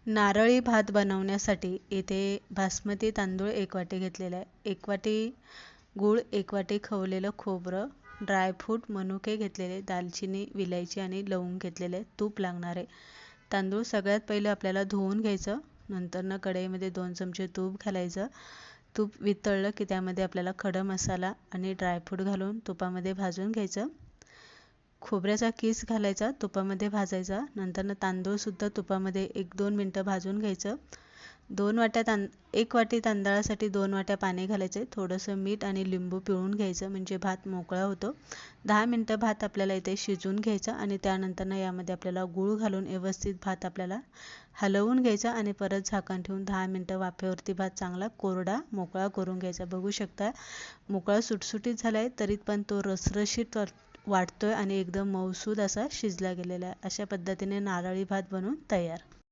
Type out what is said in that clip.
नारळी भात बनवण्यासाठी इथे बासमती तांदूळ 1 वाटी घेतलेला आहे, 1 वाटी गूळ, 1 वाटी खवलेलं खोबरं, ड्रायफ्रूट, मनुके घेतलेले, दालचिनी, विलायची आणि लवंग घेतलेले, तूप लागणार आहे. तांदूळ सगळ्यात पहिले आपल्याला धुवून घ्यायचं. नंतर कढईमध्ये 2 चमचे तूप घालायचं. तूप वितळलं की त्यामध्ये आपल्याला खडा मसाला आणि ड्रायफ्रूट घालून तुपामध्ये भाजून घ्यायचं. खोबऱ्याचा किस घालायचा, तुपामध्ये भाजायचा. नंतर तांदूळसुद्धा तुपामध्ये 1-2 मिनटं भाजून घ्यायचं. 1 वाटी तांदळासाठी 2 वाट्या पाणी घालायचे. थोडंसं मीठ आणि लिंबू पिळून घ्यायचं म्हणजे भात मोकळा होतो. 10 मिनटं भात आपल्याला इथे शिजवून घ्यायचा आणि त्यानंतर यामध्ये आपल्याला गूळ घालून व्यवस्थित भात आपल्याला हलवून घ्यायचा आणि परत झाकण ठेवून 10 मिनटं वाफेवरती भात चांगला कोरडा मोकळा करून घ्यायचा. बघू शकता मोकळा सुटसुटीत झाला आहे तरी पण तो रसरशीत वाटतोय आणि एकदम मऊसूद असा शिजला गेलेला आहे. अशा पद्धतीने नारळी भात बनवून तयार.